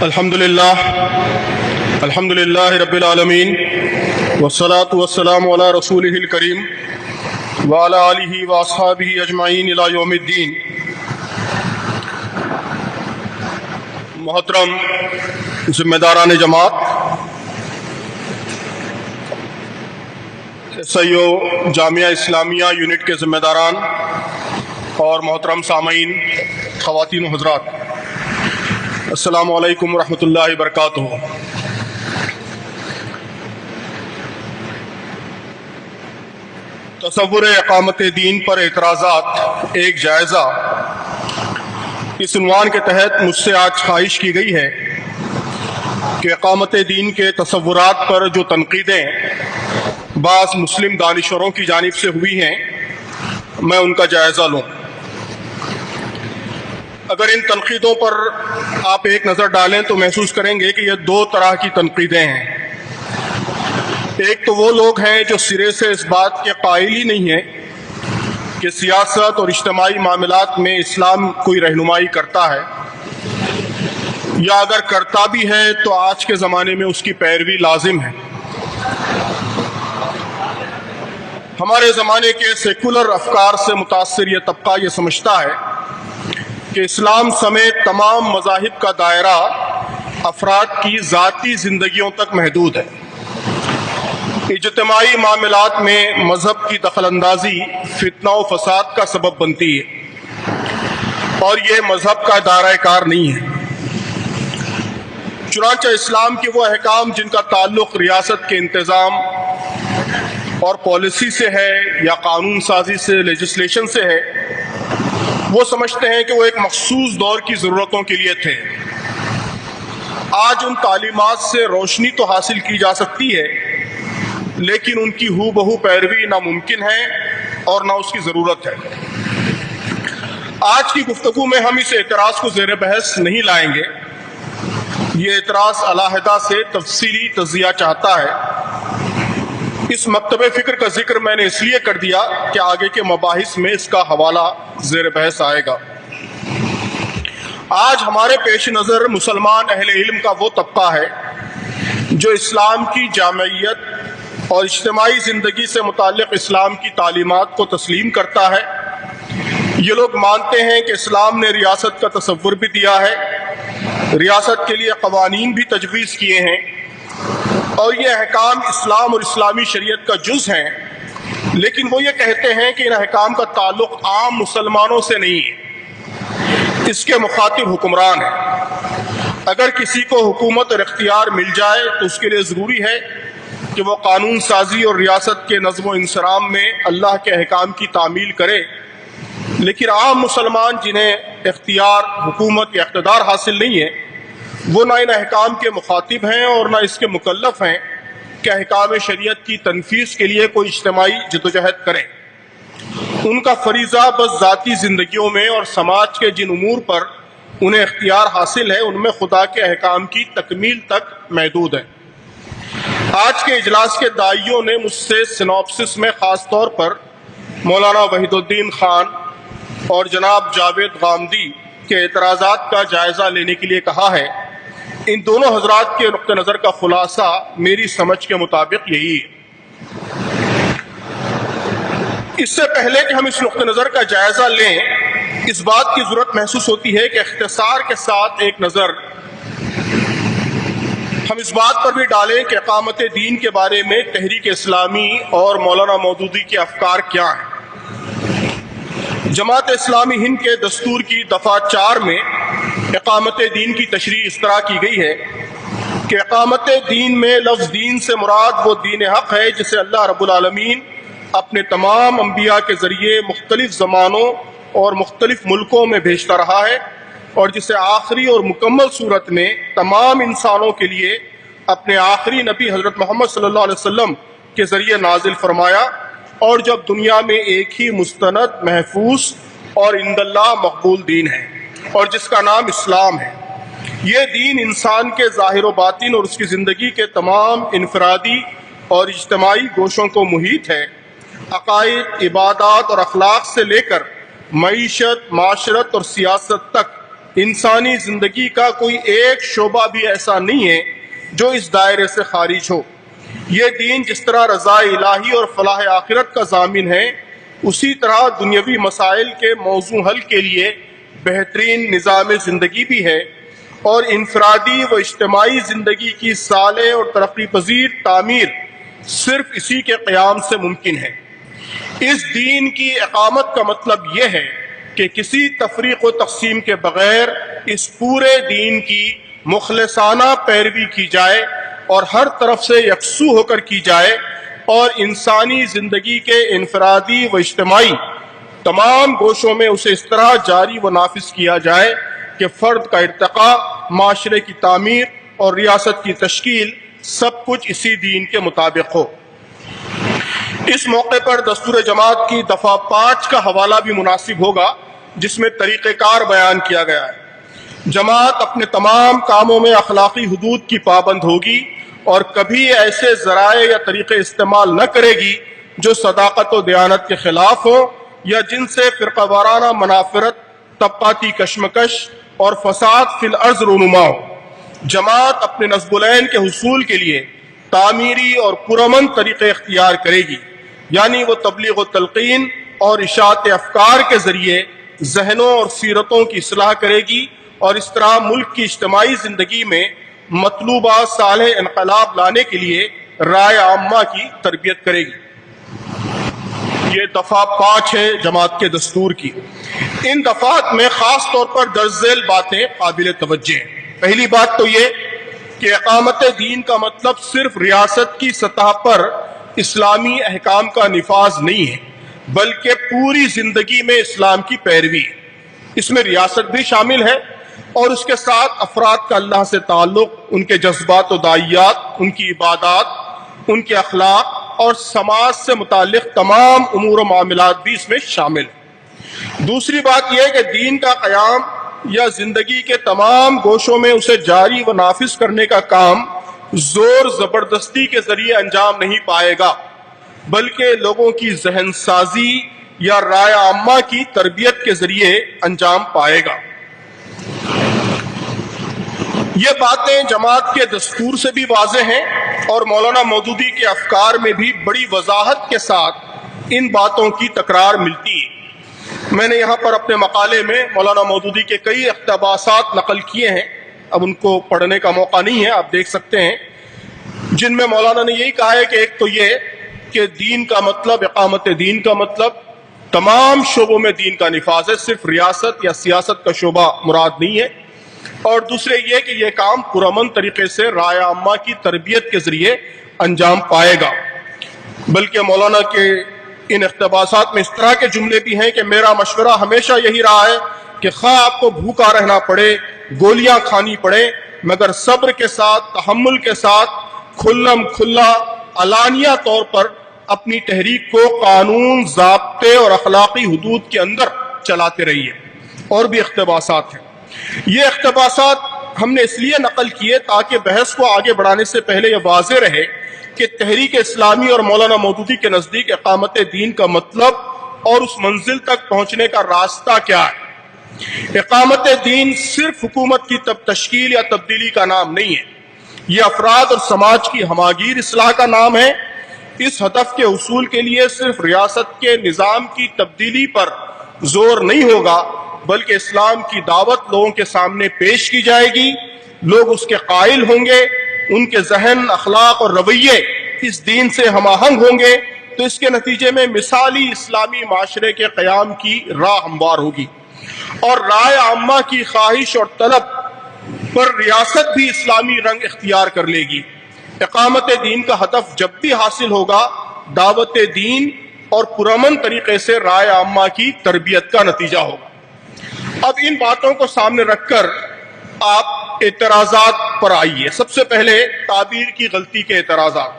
الحمدللہ رب العالمین والصلاة والسلام علی رسولہ الکریم وعلی آلہ واصحابہ اجمعین الی یوم الدین۔ محترم ذمہ داران جماعت، SIO جامعہ اسلامیہ یونٹ کے ذمہ داران اور محترم سامعین، خواتین و حضرات، السلام علیکم ورحمۃ اللہ وبرکاتہ۔ تصور اقامت دین پر اعتراضات ایک جائزہ، اس عنوان کے تحت مجھ سے آج خواہش کی گئی ہے کہ اقامت دین کے تصورات پر جو تنقیدیں بعض مسلم دانشوروں کی جانب سے ہوئی ہیں، میں ان کا جائزہ لوں۔ اگر ان تنقیدوں پر آپ ایک نظر ڈالیں تو محسوس کریں گے کہ یہ دو طرح کی تنقیدیں ہیں۔ ایک تو وہ لوگ ہیں جو سرے سے اس بات کے قائل ہی نہیں ہیں کہ سیاست اور اجتماعی معاملات میں اسلام کوئی رہنمائی کرتا ہے، یا اگر کرتا بھی ہے تو آج کے زمانے میں اس کی پیروی لازم ہے۔ ہمارے زمانے کے سیکولر افکار سے متاثر یہ طبقہ یہ سمجھتا ہے کہ اسلام سمیت تمام مذاہب کا دائرہ افراد کی ذاتی زندگیوں تک محدود ہے۔ اجتماعی معاملات میں مذہب کی دخل اندازی فتنہ و فساد کا سبب بنتی ہے، اور یہ مذہب کا دائرہ کار نہیں ہے۔ چنانچہ اسلام کے وہ احکام جن کا تعلق ریاست کے انتظام اور پالیسی سے ہے یا قانون سازی سے، لیجسلیشن سے ہے، وہ سمجھتے ہیں کہ وہ ایک مخصوص دور کی ضرورتوں کے لیے تھے۔ آج ان تعلیمات سے روشنی تو حاصل کی جا سکتی ہے، لیکن ان کی ہو بہو پیروی نہ ممکن ہے اور نہ اس کی ضرورت ہے۔ آج کی گفتگو میں ہم اس اعتراض کو زیر بحث نہیں لائیں گے۔ یہ اعتراض علیحدہ سے تفصیلی تجزیہ چاہتا ہے۔ اس مکتب فکر کا ذکر میں نے اس لیے کر دیا کہ آگے کے مباحث میں اس کا حوالہ زیر بحث آئے گا۔ آج ہمارے پیش نظر مسلمان اہل علم کا وہ طبقہ ہے جو اسلام کی جامعیت اور اجتماعی زندگی سے متعلق اسلام کی تعلیمات کو تسلیم کرتا ہے۔ یہ لوگ مانتے ہیں کہ اسلام نے ریاست کا تصور بھی دیا ہے، ریاست کے لیے قوانین بھی تجویز کیے ہیں، اور یہ احکام اسلام اور اسلامی شریعت کا جز ہیں، لیکن وہ یہ کہتے ہیں کہ ان احکام کا تعلق عام مسلمانوں سے نہیں ہے، اس کے مخاطب حکمران ہیں۔ اگر کسی کو حکومت اور اختیار مل جائے تو اس کے لیے ضروری ہے کہ وہ قانون سازی اور ریاست کے نظم و انصرام میں اللہ کے احکام کی تعمیل کرے، لیکن عام مسلمان جنہیں اختیار، حکومت یا اقتدار حاصل نہیں ہے، وہ نہ ان احکام کے مخاطب ہیں اور نہ اس کے مکلف ہیں کہ احکام شریعت کی تنفیذ کے لیے کوئی اجتماعی جدوجہد کریں۔ ان کا فریضہ بس ذاتی زندگیوں میں اور سماج کے جن امور پر انہیں اختیار حاصل ہے ان میں خدا کے احکام کی تکمیل تک محدود ہے۔ آج کے اجلاس کے داعیوں نے مجھ سے سنوپسس میں خاص طور پر مولانا وحید الدین خان اور جناب جاوید غامدی کے اعتراضات کا جائزہ لینے کے لیے کہا ہے۔ ان دونوں حضرات کے نقطہ نظر کا خلاصہ میری سمجھ کے مطابق یہی ہے۔ اس سے پہلے کہ ہم اس نقطہ نظر کا جائزہ لیں، اس بات کی ضرورت محسوس ہوتی ہے کہ اختصار کے ساتھ ایک نظر ہم اس بات پر بھی ڈالیں کہ اقامت دین کے بارے میں تحریک اسلامی اور مولانا مودودی کے افکار کیا ہیں۔ جماعت اسلامی ہند کے دستور کی دفعہ 4 میں اقامت دین کی تشریح اس طرح کی گئی ہے کہ اقامت دین میں لفظ دین سے مراد وہ دین حق ہے جسے اللہ رب العالمین اپنے تمام انبیاء کے ذریعے مختلف زمانوں اور مختلف ملکوں میں بھیجتا رہا ہے، اور جسے آخری اور مکمل صورت میں تمام انسانوں کے لیے اپنے آخری نبی حضرت محمد صلی اللہ علیہ وسلم کے ذریعے نازل فرمایا، اور جب دنیا میں ایک ہی مستند، محفوظ اور عند اللہ مقبول دین ہے، اور جس کا نام اسلام ہے۔ یہ دین انسان کے ظاہر و باطن اور اس کی زندگی کے تمام انفرادی اور اجتماعی گوشوں کو محیط ہے۔ عقائد، عبادات اور اخلاق سے لے کر معیشت، معاشرت اور سیاست تک انسانی زندگی کا کوئی ایک شعبہ بھی ایسا نہیں ہے جو اس دائرے سے خارج ہو۔ یہ دین جس طرح رضا الہی اور فلاح آخرت کا ضامن ہے، اسی طرح دنیاوی مسائل کے موضوع حل کے لیے بہترین نظام زندگی بھی ہے، اور انفرادی و اجتماعی زندگی کی صالح اور ترقی پذیر تعمیر صرف اسی کے قیام سے ممکن ہے۔ اس دین کی اقامت کا مطلب یہ ہے کہ کسی تفریق و تقسیم کے بغیر اس پورے دین کی مخلصانہ پیروی کی جائے اور ہر طرف سے یکسو ہو کر کی جائے، اور انسانی زندگی کے انفرادی و اجتماعی تمام گوشوں میں اسے اس طرح جاری و نافذ کیا جائے کہ فرد کا ارتقاء، معاشرے کی تعمیر اور ریاست کی تشکیل سب کچھ اسی دین کے مطابق ہو۔ اس موقع پر دستور جماعت کی دفعہ 5 کا حوالہ بھی مناسب ہوگا، جس میں طریقہ کار بیان کیا گیا ہے۔ جماعت اپنے تمام کاموں میں اخلاقی حدود کی پابند ہوگی اور کبھی ایسے ذرائع یا طریقے استعمال نہ کرے گی جو صداقت و دیانت کے خلاف ہوں یا جن سے فرقہ وارانہ منافرت، طبقاتی کشمکش اور فساد فی الارض رونما ہو۔ جماعت اپنے نصب العین کے حصول کے لیے تعمیری اور پرامن طریقے اختیار کرے گی، یعنی وہ تبلیغ و تلقین اور اشاعت افکار کے ذریعے ذہنوں اور سیرتوں کی اصلاح کرے گی، اور اس طرح ملک کی اجتماعی زندگی میں مطلوبہ صالح انقلاب لانے کے لیے رائے عامہ کی تربیت کرے گی۔ یہ دفعہ 5 ہے جماعت کے دستور کی۔ ان دفعات میں خاص طور پر درج ذیل باتیں قابل توجہ ہیں۔ پہلی بات تو یہ کہ اقامت دین کا مطلب صرف ریاست کی سطح پر اسلامی احکام کا نفاذ نہیں ہے، بلکہ پوری زندگی میں اسلام کی پیروی ہے۔ اس میں ریاست بھی شامل ہے اور اس کے ساتھ افراد کا اللہ سے تعلق، ان کے جذبات و داعیات، ان کی عبادات، ان کے اخلاق اور سماج سے متعلق تمام امور و معاملات بھی اس میں شامل ہیں۔ دوسری بات یہ ہے کہ دین کا قیام یا زندگی کے تمام گوشوں میں اسے جاری و نافذ کرنے کا کام زور زبردستی کے ذریعے انجام نہیں پائے گا، بلکہ لوگوں کی ذہن سازی یا رائے عامہ کی تربیت کے ذریعے انجام پائے گا۔ یہ باتیں جماعت کے دستور سے بھی واضح ہیں اور مولانا مودودی کے افکار میں بھی بڑی وضاحت کے ساتھ ان باتوں کی تکرار ملتی ہے۔ میں نے یہاں پر اپنے مقالے میں مولانا مودودی کے کئی اقتباسات نقل کیے ہیں، اب ان کو پڑھنے کا موقع نہیں ہے، آپ دیکھ سکتے ہیں، جن میں مولانا نے یہی کہا ہے کہ ایک تو یہ کہ دین کا مطلب، اقامت دین کا مطلب تمام شعبوں میں دین کا نفاذ ہے، صرف ریاست یا سیاست کا شعبہ مراد نہیں ہے، اور دوسرے یہ کہ یہ کام پرامن طریقے سے رائے عامہ کی تربیت کے ذریعے انجام پائے گا۔ بلکہ مولانا کے ان اقتباسات میں اس طرح کے جملے بھی ہیں کہ میرا مشورہ ہمیشہ یہی رہا ہے کہ خواہ آپ کو بھوکا رہنا پڑے، گولیاں کھانی پڑے، مگر صبر کے ساتھ، تحمل کے ساتھ، کھلم کھلا علانیہ طور پر اپنی تحریک کو قانون، ضابطے اور اخلاقی حدود کے اندر چلاتے رہیے۔ اور بھی اقتباسات ہیں۔ یہ اقتباسات ہم نے اس لیے نقل کیے تاکہ بحث کو آگے بڑھانے سے پہلے یہ واضح رہے کہ تحریک اسلامی اور مولانا مودودی کے نزدیک اقامت دین کا مطلب اور اس منزل تک پہنچنے کا راستہ کیا ہے۔ اقامت دین صرف حکومت کی تشکیل یا تبدیلی کا نام نہیں ہے، یہ افراد اور سماج کی ہماگیر اصلاح کا نام ہے۔ اس ہدف کے حصول کے لیے صرف ریاست کے نظام کی تبدیلی پر زور نہیں ہوگا، بلکہ اسلام کی دعوت لوگوں کے سامنے پیش کی جائے گی، لوگ اس کے قائل ہوں گے، ان کے ذہن، اخلاق اور رویے اس دین سے ہم آہنگ ہوں گے، تو اس کے نتیجے میں مثالی اسلامی معاشرے کے قیام کی راہ ہموار ہوگی، اور رائے عامہ کی خواہش اور طلب پر ریاست بھی اسلامی رنگ اختیار کر لے گی۔ اقامت دین کا ہدف جب بھی حاصل ہوگا، دعوت دین اور پرامن طریقے سے رائے عامہ کی تربیت کا نتیجہ ہوگا۔ اب ان باتوں کو سامنے رکھ کر آپ اعتراضات پر آئیے۔ سب سے پہلے تعبیر کی غلطی کے اعتراضات۔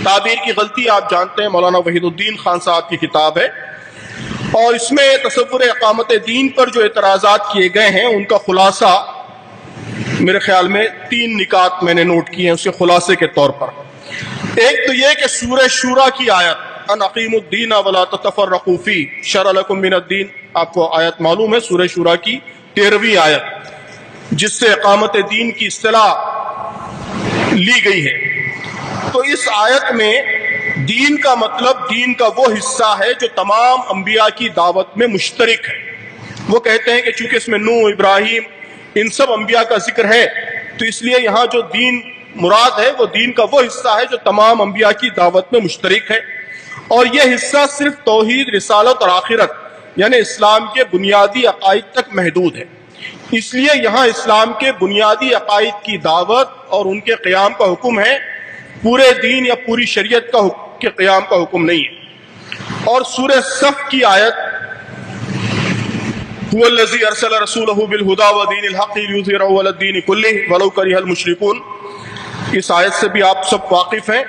تعبیر کی غلطی آپ جانتے ہیں، مولانا وحید الدین خان صاحب کی کتاب ہے، اور اس میں تصور اقامت دین پر جو اعتراضات کیے گئے ہیں ان کا خلاصہ میرے خیال میں 3 نکات میں نے نوٹ کیے ہیں اس کے خلاصے کے طور پر۔ ایک تو یہ کہ سورہ شورى کی آیت ان اقیموا الدین ولا تتفرقوا فیہ شرع لکم من الدین، آپ کو آیت معلوم ہے، سورہ شورى کی 13ویں آیت جس سے اقامت دین کی اصطلاح لی گئی ہے۔ تو اس آیت میں دین کا مطلب دین کا وہ حصہ ہے جو تمام انبیاء کی دعوت میں مشترک ہے۔ وہ کہتے ہیں کہ چونکہ اس میں نوح، ابراہیم، ان سب انبیاء کا ذکر ہے تو اس لیے یہاں جو دین مراد ہے وہ دین کا وہ حصہ ہے جو تمام انبیاء کی دعوت میں مشترک ہے، اور یہ حصہ صرف توحید، رسالت اور آخرت یعنی اسلام کے بنیادی عقائد تک محدود ہے۔ اس لیے یہاں اسلام کے بنیادی عقائد کی دعوت اور ان کے قیام کا حکم ہے، پورے دین یا پوری شریعت کے قیام کا حکم نہیں ہے۔ اور سورہ صف کی آیت هو الذی ارسل رسولہ بالہدی ودین الحق لیظہرہ علی الدین کلہ ولو کرہ المشرکون، اس آیت سے بھی آپ سب واقف ہیں۔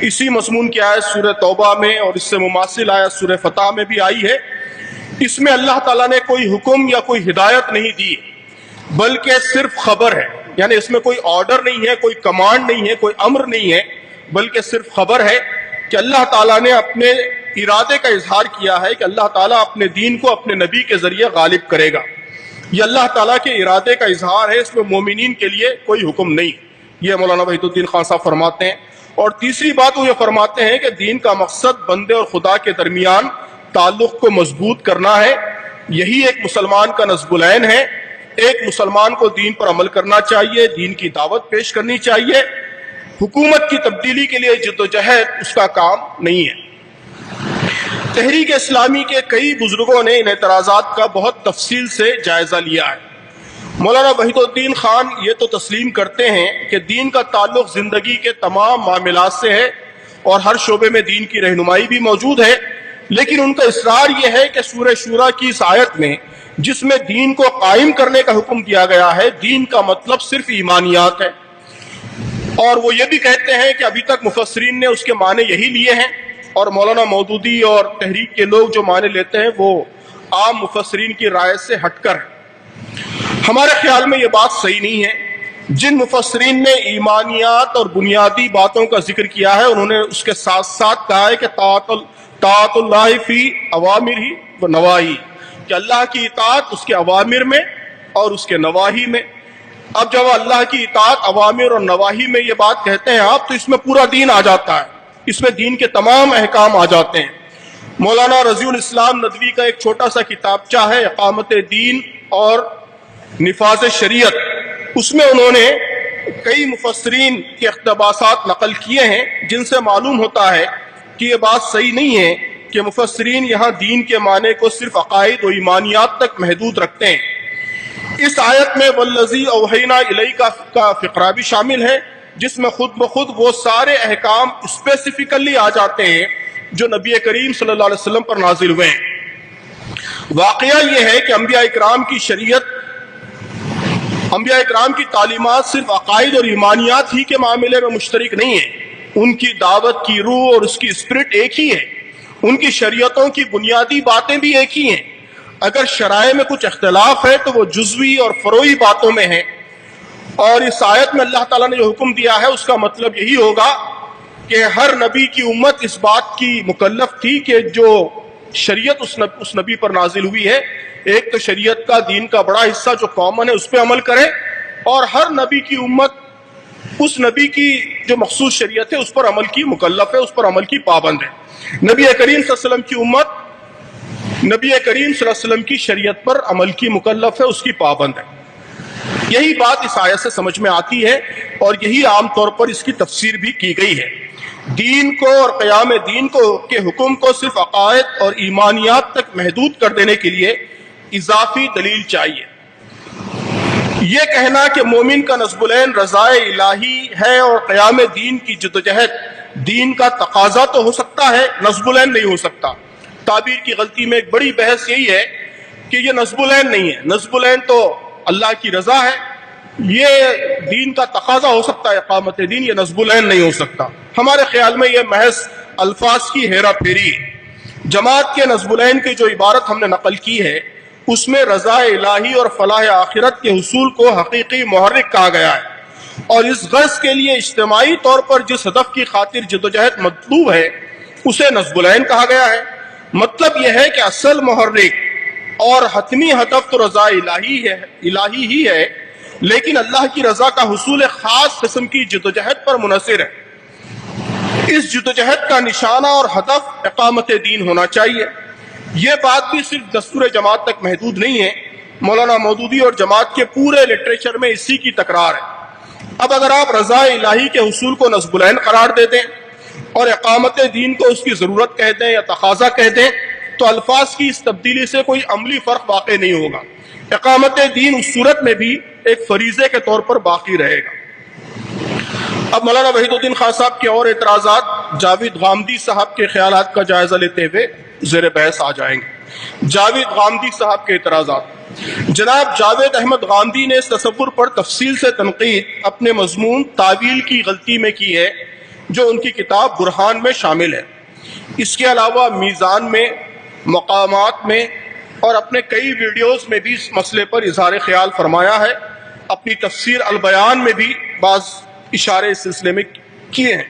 اسی مضمون کی آیت سورہ توبہ میں اور اس سے مماثل آیت سورہ فتح میں بھی آئی ہے۔ اس میں اللہ تعالیٰ نے کوئی حکم یا کوئی ہدایت نہیں دی بلکہ صرف خبر ہے، یعنی اس میں کوئی آرڈر نہیں ہے، کوئی کمانڈ نہیں ہے، کوئی امر نہیں ہے، بلکہ صرف خبر ہے کہ اللہ تعالیٰ نے اپنے ارادے کا اظہار کیا ہے کہ اللہ تعالیٰ اپنے دین کو اپنے نبی کے ذریعے غالب کرے گا۔ یہ اللہ تعالیٰ کے ارادے کا اظہار ہے، اس میں مومنین کے لیے کوئی حکم نہیں۔ یہ مولانا وحید الدین خان صاحب فرماتے ہیں۔ اور تیسری بات وہ یہ فرماتے ہیں کہ دین کا مقصد بندے اور خدا کے درمیان تعلق کو مضبوط کرنا ہے، یہی ایک مسلمان کا نصب العین ہے۔ ایک مسلمان کو دین پر عمل کرنا چاہیے، دین کی دعوت پیش کرنی چاہیے، حکومت کی تبدیلی کے لیے جدوجہد اس کا کام نہیں ہے۔ تحریک اسلامی کے کئی بزرگوں نے ان اعتراضات کا بہت تفصیل سے جائزہ لیا ہے۔ مولانا وحید الدین خان یہ تو تسلیم کرتے ہیں کہ دین کا تعلق زندگی کے تمام معاملات سے ہے اور ہر شعبے میں دین کی رہنمائی بھی موجود ہے، لیکن ان کا اصرار یہ ہے کہ سورہ شورى کی اس آیت میں جس میں دین کو قائم کرنے کا حکم دیا گیا ہے، دین کا مطلب صرف ایمانیات ہے۔ اور وہ یہ بھی کہتے ہیں کہ ابھی تک مفسرین نے اس کے معنی یہی لیے ہیں، اور مولانا مودودی اور تحریک کے لوگ جو معنی لیتے ہیں وہ عام مفسرین کی رائے سے ہٹ کر ہیں۔ ہمارے خیال میں یہ بات صحیح نہیں ہے۔ جن مفسرین نے ایمانیات اور بنیادی باتوں کا ذکر کیا ہے انہوں نے اس کے ساتھ ساتھ کہا ہے کہ طاعت اللہ فی اوامرہ و نواہی، کہ اللہ کی اطاعت اس کے اوامر میں اور اس کے نواہی میں۔ اب جب اللہ کی اطاعت اوامر اور نواہی میں یہ بات کہتے ہیں آپ تو اس میں پورا دین آ جاتا ہے، اس میں دین کے تمام احکام آ جاتے ہیں۔ مولانا رضی الاسلام ندوی کا ایک چھوٹا سا کتابچہ ہے اقامت دین اور نفاذ شریعت، اس میں انہوں نے کئی مفسرین کے اقتباسات نقل کیے ہیں جن سے معلوم ہوتا ہے کہ یہ بات صحیح نہیں ہے کہ مفسرین یہاں دین کے معنی کو صرف عقائد و ایمانیات تک محدود رکھتے ہیں۔ اس آیت میں والذی اوحینا الیک کا فقرہ بھی شامل ہے جس میں خود بخود وہ سارے احکام اسپیسیفکلی آ جاتے ہیں جو نبی کریم صلی اللہ علیہ وسلم پر نازل ہوئے ہیں۔ واقعہ یہ ہے کہ انبیاء اکرام کی شریعت، انبیاء اکرام کی تعلیمات صرف عقائد اور ایمانیات ہی کے معاملے میں مشترک نہیں ہیں، ان کی دعوت کی روح اور اس کی اسپرٹ ایک ہی ہے، ان کی شریعتوں کی بنیادی باتیں بھی ایک ہی ہیں۔ اگر شرائع میں کچھ اختلاف ہے تو وہ جزوی اور فروعی باتوں میں ہے، اور اس آیت میں اللہ تعالیٰ نے جو حکم دیا ہے اس کا مطلب یہی ہوگا کہ ہر نبی کی امت اس بات کی مکلف تھی کہ جو شریعت اس نبی پر نازل ہوئی ہے، ایک تو شریعت کا دین کا بڑا حصہ جو کامن ہے اس پہ عمل کرے، اور ہر نبی کی امت اس نبی کی جو مخصوص شریعت ہے اس پر عمل کی مکلف ہے، اس پر عمل کی پابند ہے۔ نبی کریم صلی اللہ علیہ وسلم کی امت نبی کریم صلی اللہ علیہ وسلم کی شریعت پر عمل کی مکلف ہے، اس کی پابند ہے۔ یہی بات اس آیت سے سمجھ میں آتی ہے اور یہی عام طور پر اس کی تفسیر بھی کی گئی ہے۔ دین کو اور قیام دین کو کے حکم کو صرف عقائد اور ایمانیات تک محدود کر دینے کے لیے اضافی دلیل چاہیے۔ یہ کہنا کہ مومن کا نصب العین رضائے الہی ہے اور قیام دین کی جدوجہد دین کا تقاضا تو ہو سکتا ہے، نصب العین نہیں ہو سکتا۔ تعبیر کی غلطی میں ایک بڑی بحث یہی ہے کہ یہ نصب العین نہیں ہے، نصب العین تو اللہ کی رضا ہے، یہ دین کا تقاضا ہو سکتا ہے اقامت دین، یہ نصب العین نہیں ہو سکتا۔ ہمارے خیال میں یہ محض الفاظ کی ہیرا پھیری ہے۔ جماعت کے نصب العین کی جو عبارت ہم نے نقل کی ہے اس میں رضا الہی اور فلاح آخرت کے حصول کو حقیقی محرک کہا گیا ہے، اور اس غرض کے لیے اجتماعی طور پر جس ہدف کی خاطر جدوجہد مطلوب ہے اسے نصب العین کہا گیا ہے۔ مطلب یہ ہے کہ اصل محرک اور حتمی ہدف تو رضا الہی ہی ہے، لیکن اللہ کی رضا کا حصول خاص قسم کی جدوجہد پر منحصر ہے۔ اس جدوجہد کا نشانہ اور ہدف اقامت دین ہونا چاہیے۔ یہ بات بھی صرف دستور جماعت تک محدود نہیں ہے، مولانا مودودی اور جماعت کے پورے لٹریچر میں اسی کی تکرار ہے۔ اب اگر آپ رضا الہی کے حصول کو نصب العین قرار دے دیں اور اقامت دین کو اس کی ضرورت کہہ دیں یا تقاضا کہہ دیں تو الفاظ کی اس تبدیلی سے کوئی عملی فرق واقع نہیں ہوگا۔ اقامت دین اس صورت میں بھی ایک فریضے کے طور پر باقی رہے گا۔ اب مولانا وحید الدین خان صاحب کے اور اعتراضات جاوید غامدی صاحب کے خیالات کا جائزہ لیتے ہوئے زیر بحث آ جائیں گے۔ جاوید غامدی صاحب کے اعتراضات۔ جناب جاوید احمد غامدی نے اس تصور پر تفصیل سے تنقید اپنے مضمون تعویل کی غلطی میں کی ہے جو ان کی کتاب برہان میں شامل ہے۔ اس کے علاوہ میزان میں، مقامات میں اور اپنے کئی ویڈیوز میں بھی اس مسئلے پر اظہار خیال فرمایا ہے۔ اپنی تفسیر البیان میں بھی بعض اشارے اس سلسلے میں کیے ہیں۔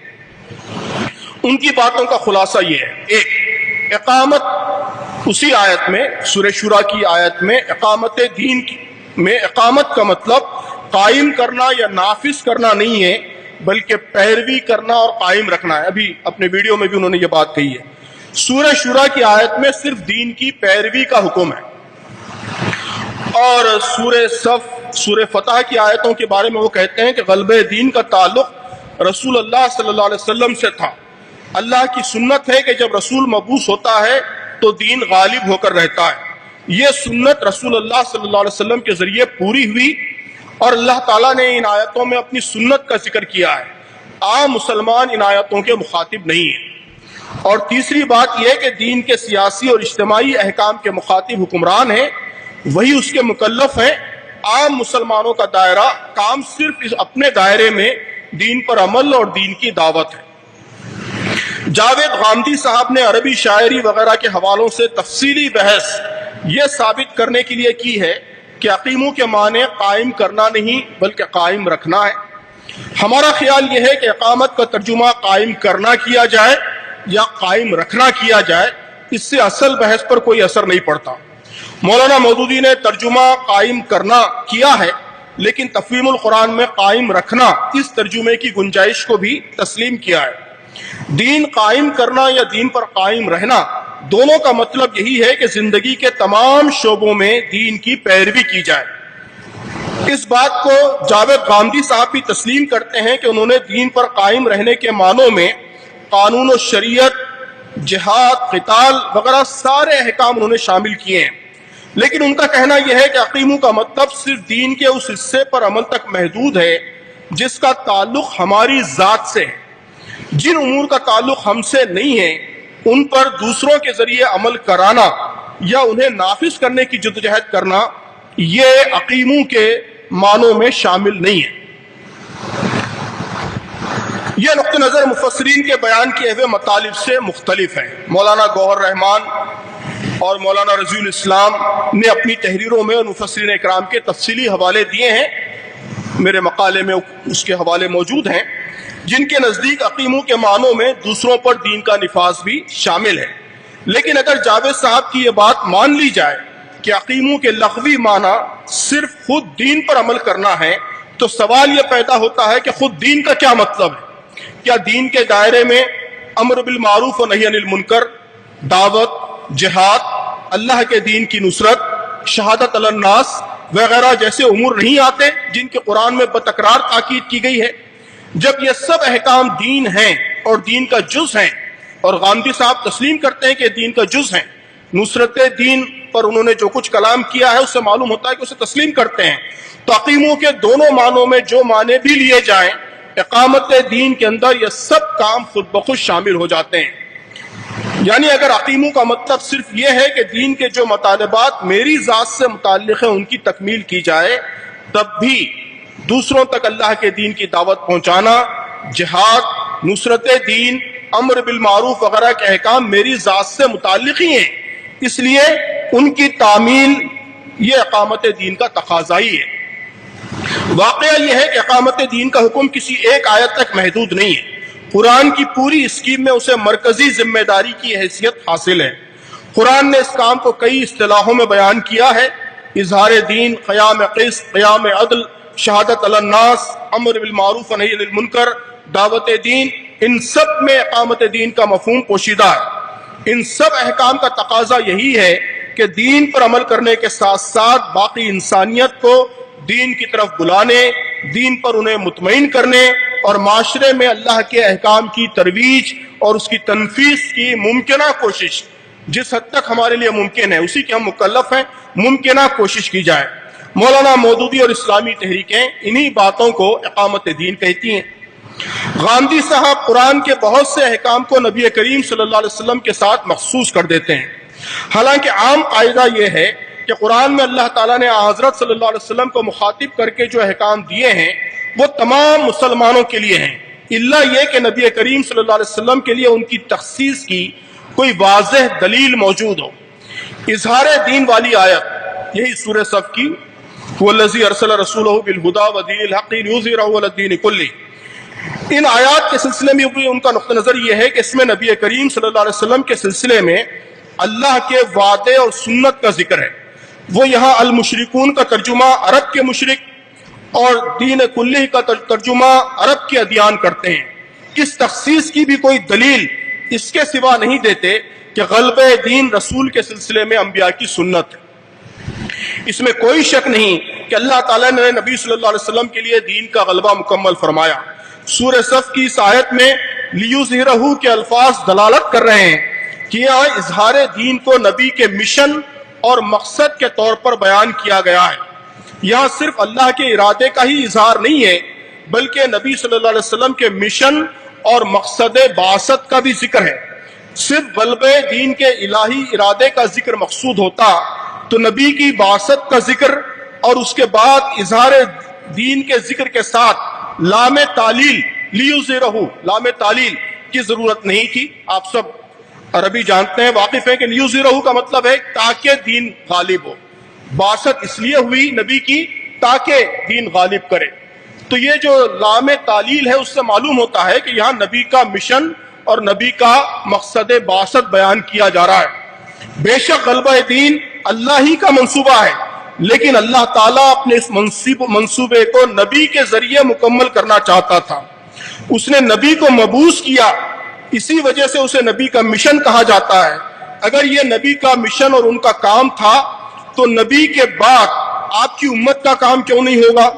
ان کی باتوں کا خلاصہ یہ ہے: ایک، اقامت اسی آیت میں، سورہ شورى کی آیت میں اقامت دین میں اقامت کا مطلب قائم کرنا یا نافذ کرنا نہیں ہے بلکہ پیروی کرنا اور قائم رکھنا ہے۔ ابھی اپنے ویڈیو میں بھی انہوں نے یہ بات کہی ہے۔ سورہ شورى کی آیت میں صرف دین کی پیروی کا حکم ہے، اور سورہ صف، سورہ فتح کی آیتوں کے بارے میں وہ کہتے ہیں کہ غلبہ دین کا تعلق رسول اللہ صلی اللہ علیہ وسلم سے تھا۔ اللہ کی سنت ہے کہ جب رسول مبعوث ہوتا ہے تو دین غالب ہو کر رہتا ہے۔ یہ سنت رسول اللہ صلی اللہ علیہ وسلم کے ذریعے پوری ہوئی اور اللہ تعالیٰ نے ان آیتوں میں اپنی سنت کا ذکر کیا ہے۔ عام مسلمان ان آیتوں کے مخاطب نہیں ہیں۔ اور تیسری بات یہ کہ دین کے سیاسی اور اجتماعی احکام کے مخاطب حکمران ہیں، وہی اس کے مکلف ہیں۔ عام مسلمانوں کا دائرہ کام صرف اس اپنے دائرے میں دین پر عمل اور دین کی دعوت ہے۔ جاوید غامدی صاحب نے عربی شاعری وغیرہ کے حوالوں سے تفصیلی بحث یہ ثابت کرنے کے لیے کی ہے کہ اقیمو کے معنی قائم کرنا نہیں بلکہ قائم رکھنا ہے۔ ہمارا خیال یہ ہے کہ اقامت کا ترجمہ قائم کرنا کیا جائے یا قائم رکھنا کیا جائے، اس سے اصل بحث پر کوئی اثر نہیں پڑتا۔ مولانا مودودی نے ترجمہ قائم کرنا کیا ہے، لیکن تفہیم القرآن میں قائم رکھنا اس ترجمے کی گنجائش کو بھی تسلیم کیا ہے۔ دین قائم کرنا یا دین پر قائم رہنا، دونوں کا مطلب یہی ہے کہ زندگی کے تمام شعبوں میں دین کی پیروی کی جائے۔ اس بات کو جاوید غامدی صاحب بھی تسلیم کرتے ہیں کہ انہوں نے دین پر قائم رہنے کے معنوں میں قانون و شریعت، جہاد، قتال وغیرہ سارے احکام انہوں نے شامل کیے ہیں، لیکن ان کا کہنا یہ ہے کہ اقیمو کا مطلب صرف دین کے اس حصے پر عمل تک محدود ہے جس کا تعلق ہماری ذات سے ہے۔ جن امور کا تعلق ہم سے نہیں ہے ان پر دوسروں کے ذریعے عمل کرانا یا انہیں نافذ کرنے کی جدوجہد کرنا یہ اقیمو کے معنوں میں شامل نہیں ہے۔ یہ نقطہ نظر مفسرین کے بیان کیے ہوئے مطالب سے مختلف ہے۔ مولانا گوہر رحمان اور مولانا رضی الاسلام نے اپنی تحریروں میں اور مفسرین اکرام کے تفصیلی حوالے دیے ہیں، میرے مقالے میں اس کے حوالے موجود ہیں، جن کے نزدیک اقیمو کے معنوں میں دوسروں پر دین کا نفاذ بھی شامل ہے۔ لیکن اگر جاوید صاحب کی یہ بات مان لی جائے کہ اقیمو کے لغوی معنی صرف خود دین پر عمل کرنا ہے تو سوال یہ پیدا ہوتا ہے کہ خود دین کا کیا مطلب ہے؟ کیا دین کے دائرے میں امر بالمعروف و نہی عن المنکر، دعوت، جہاد، اللہ کے دین کی نصرت، شہادت علی الناس وغیرہ جیسے امور نہیں آتے جن کے قرآن میں بتکرار تاکید کی گئی ہے؟ جب یہ سب احکام دین ہیں اور دین کا جز ہیں، اور غامدی صاحب تسلیم کرتے ہیں کہ دین کا جز ہیں، نصرت دین پر انہوں نے جو کچھ کلام کیا ہے اس سے معلوم ہوتا ہے کہ اسے تسلیم کرتے ہیں، تو اقیمو کے دونوں معنوں میں جو معنی بھی لیے جائیں، اقامت دین کے اندر یہ سب کام خود بخود شامل ہو جاتے ہیں۔ یعنی اگر اقیمو کا مطلب صرف یہ ہے کہ دین کے جو مطالبات میری ذات سے متعلق ہیں ان کی تکمیل کی جائے، تب بھی دوسروں تک اللہ کے دین کی دعوت پہنچانا، جہاد، نصرت دین، امر بالمعروف وغیرہ کے احکام میری ذات سے متعلق ہی ہیں، اس لیے ان کی تعمیل یہ اقامت دین کا تقاضا ہی ہے۔ واقعہ یہ ہے کہ اقامت دین کا حکم کسی ایک آیت تک محدود نہیں ہے، قرآن کی پوری اسکیم میں اسے مرکزی ذمہ داری کی حیثیت حاصل ہے۔ قرآن نے اس کام کو کئی اصطلاحوں میں بیان کیا ہے: اظہار دین، قیام قسط، قیام عدل، شہادت علی الناس، امر بالمعروف و نہی عن المنکر، دعوت دین۔ ان سب میں اقامت دین کا مفہوم پوشیدہ ہے۔ ان سب احکام کا تقاضا یہی ہے کہ دین پر عمل کرنے کے ساتھ ساتھ باقی انسانیت کو دین کی طرف بلانے، دین پر انہیں مطمئن کرنے اور معاشرے میں اللہ کے احکام کی ترویج اور اس کی تنفیذ کی ممکنہ کوشش، جس حد تک ہمارے لیے ممکن ہے اسی کے ہم مکلف ہیں، ممکنہ کوشش کی جائے۔ مولانا مودودی اور اسلامی تحریکیں انہی باتوں کو اقامت دین کہتی ہیں۔ غامدی صاحب قرآن کے بہت سے احکام کو نبی کریم صلی اللہ علیہ وسلم کے ساتھ مخصوص کر دیتے ہیں، حالانکہ عام قاعدہ یہ ہے کہ قرآن میں اللہ تعالیٰ نے حضرت صلی اللہ علیہ وسلم کو مخاطب کر کے جو احکام دیے ہیں وہ تمام مسلمانوں کے لیے ہیں، الا یہ کہ نبی کریم صلی اللہ علیہ وسلم کے لیے ان کی تخصیص کی کوئی واضح دلیل موجود ہو۔ اظہار دین والی آیت یہی سورہ صف کی، والذی ارسل رسولہ بالہدی ودین الحق لیظہرہ علی الدین کلہ، ان آیات کے سلسلے میں بھی ان کا نقطہ نظر یہ ہے کہ اس میں نبی کریم صلی اللہ علیہ وسلم کے سلسلے میں اللہ کے وعدے اور سنت کا ذکر ہے۔ وہ یہاں المشرکون کا ترجمہ عرب کے مشرک اور دین کلہ کا ترجمہ عرب کے ادیان کرتے ہیں۔ اس تخصیص کی بھی کوئی دلیل اس کے سوا نہیں دیتے کہ غلبہ دین رسول کے سلسلے میں انبیاء کی سنت ہے۔ اس میں کوئی شک نہیں کہ اللہ تعالیٰ نے نبی صلی اللہ علیہ وسلم کے لیے دین کا غلبہ مکمل فرمایا۔ سورہ صف کی اس آیت میں لیظہرہ کے الفاظ دلالت کر رہے ہیں کہ یہاں اظہار دین کو نبی کے مشن اور مقصد کے طور پر بیان کیا گیا ہے۔ یہاں صرف اللہ کے ارادے کا ہی اظہار نہیں ہے بلکہ نبی صلی اللہ علیہ وسلم کے مشن اور مقصد بعثت کا بھی ذکر ہے۔ صرف غلبہ دین کے الہی ارادے کا ذکر مقصود ہوتا تو نبی کی بعثت کا ذکر اور اس کے بعد اظہار دین کے ذکر کے ساتھ لام تعلیل لیظہرہ، لام تعلیل کی ضرورت نہیں تھی۔ آپ سب عربی جانتے ہیں، واقف ہیں کہ لیظہرہ کا مطلب ہے تاکہ دین غالب ہو۔ بعثت اس لیے ہوئی نبی کی تاکہ دین غالب کرے۔ تو یہ جو لام تعلیل ہے اس سے معلوم ہوتا ہے کہ یہاں نبی کا مشن اور نبی کا مقصد بعثت بیان کیا جا رہا ہے۔ بے شک غلبہ دین اللہ ہی کا منصوبہ ہے، لیکن اللہ تعالیٰ اپنے اس منصوبے کو نبی کے ذریعے مکمل کرنا چاہتا تھا۔ اس نے نبی کو مبعوث کیا، اسی وجہ سے اسے نبی کا مشن کہا جاتا ہے۔ اگر یہ نبی کا مشن اور ان کا کام تھا تو نبی کے بعد آپ کی امت کا کام کیوں نہیں ہوگا؟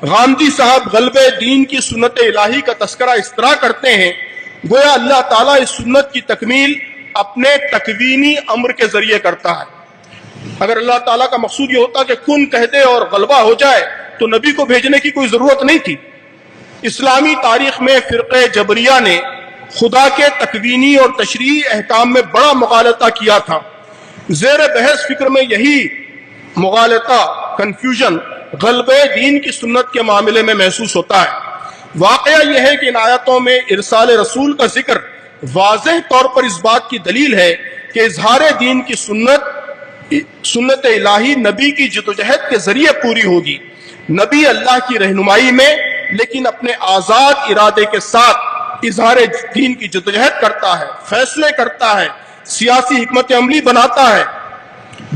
غامدی صاحب غلبہ دین کی سنت الہی کا تذکرہ اس طرح کرتے ہیں گویا اللہ تعالیٰ اس سنت کی تکمیل اپنے تکوینی امر کے ذریعے کرتا ہے۔ اگر اللہ تعالیٰ کا مقصود یہ ہوتا کہ کن کہہ دے اور غلبہ ہو جائے تو نبی کو بھیجنے کی کوئی ضرورت نہیں تھی۔ اسلامی تاریخ میں فرقہ جبریہ نے خدا کے تکوینی اور تشریعی احکام میں بڑا مغالطہ کیا تھا۔ زیر بحث فکر میں یہی مغالطہ، کنفیوژن غلبہ دین کی سنت کے معاملے میں محسوس ہوتا ہے۔ واقعہ یہ ہے کہ ان آیتوں میں ارسال رسول کا ذکر واضح طور پر اس بات کی دلیل ہے کہ اظہار دین کی سنت الہی نبی کی جدوجہد کے ذریعے پوری ہوگی۔ نبی اللہ کی رہنمائی میں لیکن اپنے آزاد ارادے کے ساتھ اظہار دین کی جدوجہد کرتا ہے، فیصلے کرتا ہے، سیاسی حکمت عملی بناتا ہے،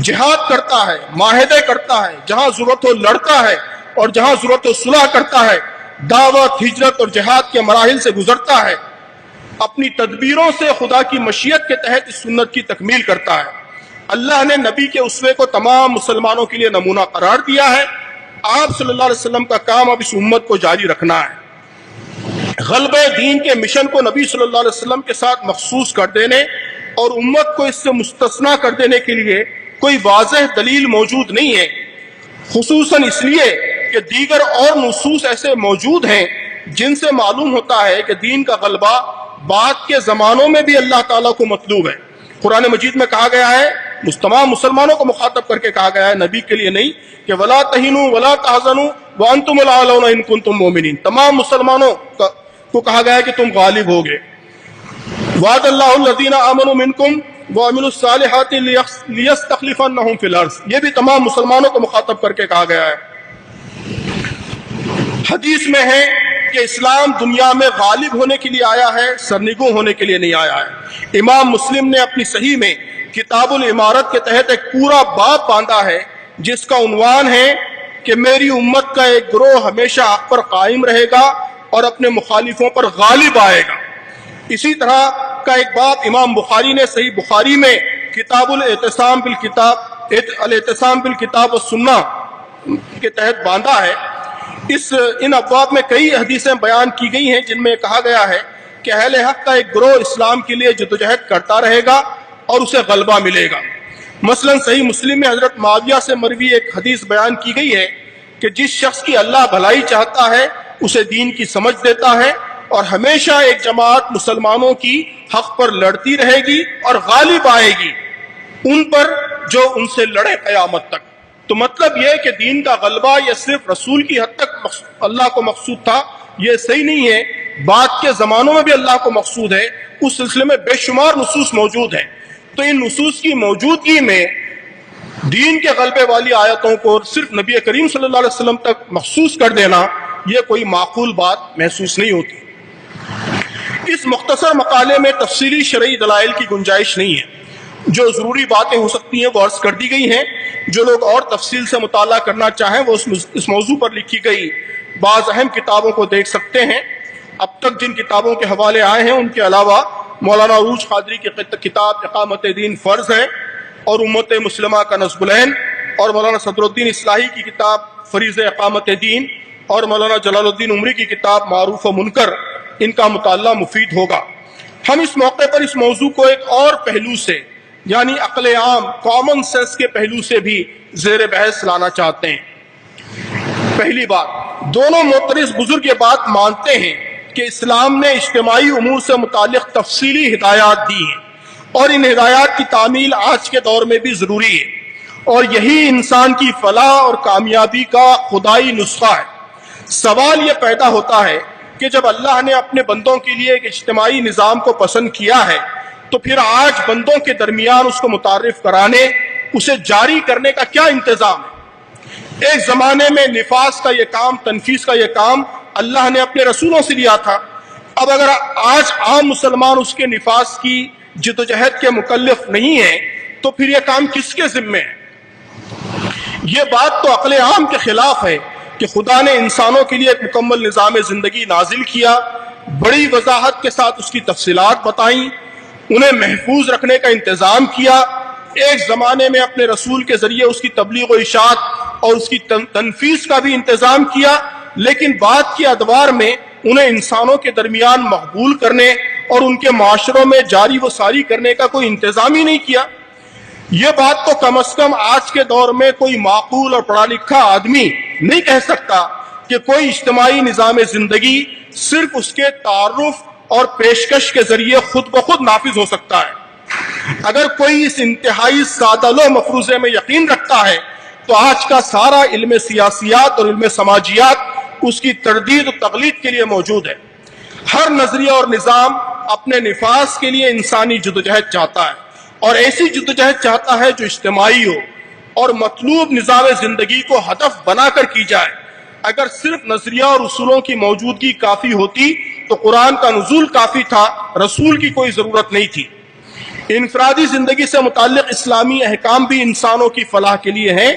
جہاد کرتا ہے، معاہدے کرتا ہے، جہاں ضرورت ہو لڑتا ہے اور جہاں ضرورت ہو صلح کرتا ہے، دعوت، ہجرت اور جہاد کے مراحل سے گزرتا ہے، اپنی تدبیروں سے خدا کی مشیت کے تحت اس سنت کی تکمیل کرتا ہے۔ اللہ نے نبی کے اسوے کو تمام مسلمانوں کے لیے نمونہ قرار دیا ہے۔ آپ صلی اللہ علیہ وسلم کا کام اب اس امت کو جاری رکھنا ہے۔ غلبہ دین کے مشن کو نبی صلی اللہ علیہ وسلم کے ساتھ مخصوص کر دینے اور امت کو اس سے مستثنا کر دینے کے لیے کوئی واضح دلیل موجود نہیں ہے، خصوصاً اس لیے کہ دیگر اور نصوص ایسے موجود ہیں جن سے معلوم ہوتا ہے کہ دین کا غلبہ بعد کے زمانوں میں بھی اللہ تعالیٰ کو مطلوب ہے۔ قرآن مجید میں کہا گیا ہے، تمام مسلمانوں کو مخاطب کر کے کہا گیا ہے، نبی کے لیے نہیں، کہ وَلَا تَهِنُوا وَلَا تَحْزَنُوا وَأَنْتُمُ الْأَعْلَوْنَ إِن كُنتُم مُؤْمِنِينَ۔ تمام مسلمانوں کو کہا گیا ہے کہ تم غالب ہوگے۔ وعد اللہ الذین آمنوا منکم وعملوا الصالحات لیستخلفنہم فی الارض، یہ بھی تمام مسلمانوں کو مخاطب کر کے کہا گیا ہے۔ حدیث میں ہے کہ اسلام دنیا میں غالب ہونے کے لیے آیا ہے، سرنگوں ہونے کے لیے نہیں آیا ہے۔ امام مسلم نے اپنی صحیح میں کتاب الامارت کے تحت ایک پورا باب باندھا ہے جس کا عنوان ہے کہ میری امت کا ایک گروہ ہمیشہ حق پر قائم رہے گا اور اپنے مخالفوں پر غالب آئے گا۔ اسی طرح کا ایک باب امام بخاری نے صحیح بخاری میں کتاب الاعتصام بالکتاب والسنہ کے تحت باندھا ہے۔ ان ابواب میں کئی حدیثیں بیان کی گئی ہیں جن میں کہا گیا ہے کہ اہل حق کا ایک گروہ اسلام کے لیے جدوجہد کرتا رہے گا اور اسے غلبہ ملے گا۔ مثلا صحیح مسلم میں حضرت معاویہ سے مروی ایک حدیث بیان کی گئی ہے کہ جس شخص کی اللہ بھلائی چاہتا ہے اسے دین کی سمجھ دیتا ہے اور ہمیشہ ایک جماعت مسلمانوں کی حق پر لڑتی رہے گی اور غالب آئے گی ان پر جو ان سے لڑے قیامت تک۔ تو مطلب یہ کہ دین کا غلبہ یہ صرف رسول کی حد تک اللہ کو مقصود تھا، یہ صحیح نہیں ہے۔ بعد کے زمانوں میں بھی اللہ کو مقصود ہے، اس سلسلے میں بے شمار نصوص موجود ہیں۔ تو ان نصوص کی موجودگی میں دین کے غلبے والی آیتوں کو صرف نبی کریم صلی اللہ علیہ وسلم تک مخصوص کر دینا یہ کوئی معقول بات محسوس نہیں ہوتی۔ اس مختصر مقالے میں تفصیلی شرعی دلائل کی گنجائش نہیں ہے۔ جو ضروری باتیں ہو سکتی ہیں وہ عرض کر دی گئی ہیں۔ جو لوگ اور تفصیل سے مطالعہ کرنا چاہیں وہ اس موضوع پر لکھی گئی بعض اہم کتابوں کو دیکھ سکتے ہیں۔ اب تک جن کتابوں کے حوالے آئے ہیں ان کے علاوہ مولانا عروج قادری کی کتاب اقامت دین فرض ہے اور امت مسلمہ کا نصب العین، اور مولانا صدر الدین اصلاحی کی کتاب فریض اقامت دین، اور مولانا جلال الدین عمری کی کتاب معروف و منکر، ان کا مطالعہ مفید ہوگا۔ ہم اس موقع پر اس موضوع کو ایک اور پہلو سے یعنی عقل عام کامن سینس کے پہلو سے بھی زیر بحث لانا چاہتے ہیں۔ پہلی بات، دونوں معترض بزرگ یہ بات مانتے ہیں کہ اسلام نے اجتماعی امور سے متعلق تفصیلی ہدایات دی ہیں اور ان ہدایات کی تعمیل آج کے دور میں بھی ضروری ہے، اور یہی انسان کی فلاح اور کامیابی کا خدائی نسخہ ہے۔ سوال یہ پیدا ہوتا ہے کہ جب اللہ نے اپنے بندوں کے لیے ایک اجتماعی نظام کو پسند کیا ہے تو پھر آج بندوں کے درمیان اس کو متعارف کرانے، اسے جاری کرنے کا کیا انتظام ہے؟ ایک زمانے میں نفاذ کا یہ کام، تنفیذ کا یہ کام اللہ نے اپنے رسولوں سے لیا تھا۔ اب اگر آج عام مسلمان اس کے نفاذ کی جدوجہد کے مکلف نہیں ہیں تو پھر یہ کام کس کے ذمے ہے؟ یہ بات تو عقل عام کے خلاف ہے کہ خدا نے انسانوں کے لیے ایک مکمل نظام زندگی نازل کیا، بڑی وضاحت کے ساتھ اس کی تفصیلات بتائیں، انہیں محفوظ رکھنے کا انتظام کیا، ایک زمانے میں اپنے رسول کے ذریعے اس کی تبلیغ و اشاعت اور اس کی تنفیذ کا بھی انتظام کیا، لیکن بعد کے ادوار میں انہیں انسانوں کے درمیان مقبول کرنے اور ان کے معاشروں میں جاری و ساری کرنے کا کوئی انتظام ہی نہیں کیا۔ یہ بات تو کم از کم آج کے دور میں کوئی معقول اور پڑھا لکھا آدمی نہیں کہہ سکتا کہ کوئی اجتماعی نظام زندگی صرف اس کے تعارف اور پیشکش کے ذریعے خود بخود نافذ ہو سکتا ہے۔ اگر کوئی اس انتہائی سادہ لوح مفروضے میں یقین رکھتا ہے تو آج کا سارا علم سیاسیات اور علم سماجیات اس کی تردید و تقلید کے لیے موجود ہے۔ ہر نظریہ اور نظام اپنے نفاذ کے لیے انسانی جدوجہد چاہتا ہے، اور ایسی جدوجہد چاہتا ہے جو اجتماعی ہو اور مطلوب نظام زندگی کو ہدف بنا کر کی جائے۔ اگر صرف نظریہ اور اصولوں کی موجودگی کافی ہوتی تو قرآن کا نزول کافی تھا، رسول کی کوئی ضرورت نہیں تھی۔ انفرادی زندگی سے متعلق اسلامی احکام بھی انسانوں کی فلاح کے لیے ہیں،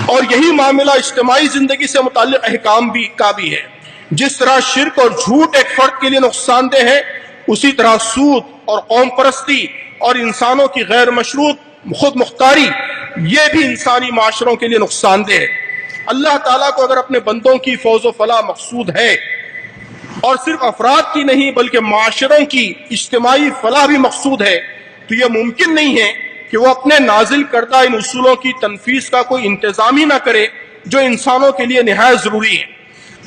اور یہی معاملہ اجتماعی زندگی سے متعلق احکام کا بھی ہے۔ جس طرح شرک اور جھوٹ ایک فرد کے لیے نقصان دہ ہے، اسی طرح سود اور قوم پرستی اور انسانوں کی غیر مشروط خود مختاری یہ بھی انسانی معاشروں کے لیے نقصان دہ ہے۔ اللہ تعالیٰ کو اگر اپنے بندوں کی فوز و فلاح مقصود ہے، اور صرف افراد کی نہیں بلکہ معاشروں کی اجتماعی فلاح بھی مقصود ہے، تو یہ ممکن نہیں ہے کہ وہ اپنے نازل کردہ ان اصولوں کی تنفیذ کا کوئی انتظام ہی نہ کرے جو انسانوں کے لیے نہایت ضروری ہے۔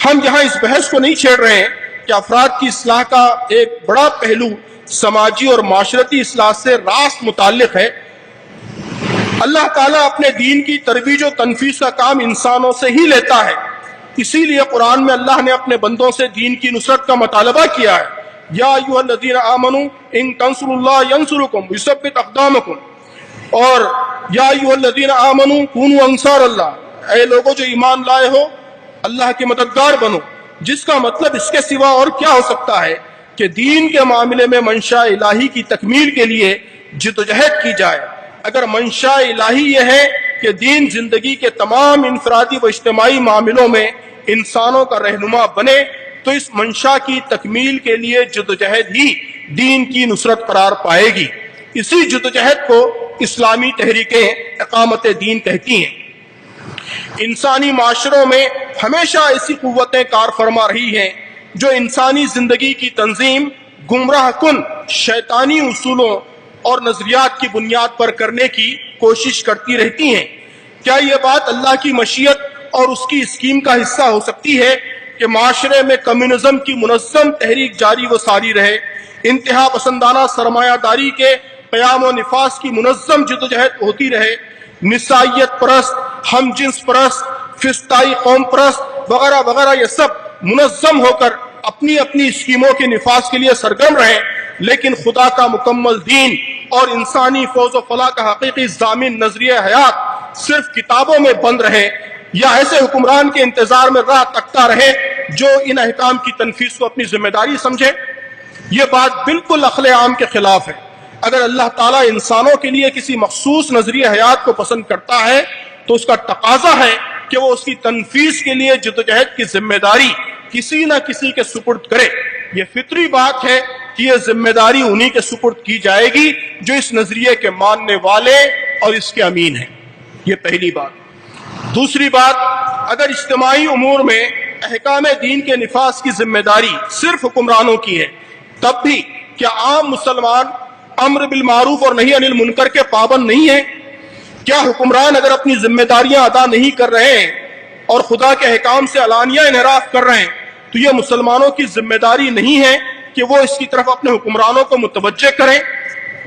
ہم یہاں اس بحث کو نہیں چھیڑ رہے ہیں کہ افراد کی اصلاح کا ایک بڑا پہلو سماجی اور معاشرتی اصلاح سے راست متعلق ہے۔ اللہ تعالیٰ اپنے دین کی ترویج و تنفیذ کا کام انسانوں سے ہی لیتا ہے، اسی لیے قرآن میں اللہ نے اپنے بندوں سے دین کی نصرت کا مطالبہ کیا ہے۔ یا ایھا الذین آمنوا ان تنصروا اللہ ینصرکم ویثبت اقدامکم، اور یا ایھا الذین آمنوا کونوا انصار اللہ، اے لوگوں جو ایمان لائے ہو اللہ کے مددگار بنو، جس کا مطلب اس کے سوا اور کیا ہو سکتا ہے کہ دین کے معاملے میں منشاء الہی کی تکمیل کے لیے جدوجہد کی جائے۔ اگر منشا الہی یہ ہے کہ دین زندگی کے تمام انفرادی و اجتماعی معاملوں میں انسانوں کا رہنما بنے تو اس منشا کی تکمیل کے لیے جدوجہد ہی دین کی نصرت قرار پائے گی۔ اسی جدوجہد کو اسلامی تحریکیں اقامت دین کہتی ہیں۔ انسانی معاشروں میں ہمیشہ ایسی قوتیں کار فرما رہی ہیں جو انسانی زندگی کی تنظیم گمراہ کن شیطانی اصولوں اور نظریات کی بنیاد پر کرنے کی کوشش کرتی رہتی ہیں۔ کیا یہ بات اللہ کی مشیت اور اس کی اسکیم کا حصہ ہو سکتی ہے کہ معاشرے میں کمیونزم کی منظم تحریک جاری و ساری رہے، انتہا پسندانہ سرمایہ داری کے قیام و نفاذ کی منظم جدوجہد ہوتی رہے، نسائیت پرست، ہم جنس پرست، فسطائی قوم پرست وغیرہ وغیرہ یہ سب منظم ہو کر اپنی اپنی اسکیموں کے نفاذ کے لیے سرگرم رہیں، لیکن خدا کا مکمل دین اور انسانی فوز و فلاح کا حقیقی ضامن نظریہ حیات صرف کتابوں میں بند رہے، یا ایسے حکمران کے انتظار میں راہ تکتا رہے جو ان احکام کی تنفیذ کو اپنی ذمہ داری سمجھے۔ یہ بات بالکل عقل عام کے خلاف ہے۔ اگر اللہ تعالیٰ انسانوں کے لیے کسی مخصوص نظریہ حیات کو پسند کرتا ہے تو اس کا تقاضا ہے کہ وہ اس کی تنفیذ کے لیے جدوجہد کی ذمہ داری کسی نہ کسی کے سپرد کرے۔ یہ فطری بات ہے کہ یہ ذمہ داری انہی کے سپرد کی جائے گی جو اس نظریے کے ماننے والے اور اس کے امین ہیں۔ یہ پہلی بات۔ دوسری بات، اگر اجتماعی امور میں احکام دین کے نفاذ کی ذمہ داری صرف حکمرانوں کی ہے، تب بھی کیا عام مسلمان امر بالمعروف اور نہی عن المنکر کے پابند نہیں ہیں؟ کیا حکمران اگر اپنی ذمہ داریاں ادا نہیں کر رہے ہیں اور خدا کے احکام سے علانیہ انحراف کر رہے ہیں تو یہ مسلمانوں کی ذمہ داری نہیں ہے کہ وہ اس کی طرف اپنے حکمرانوں کو متوجہ کریں؟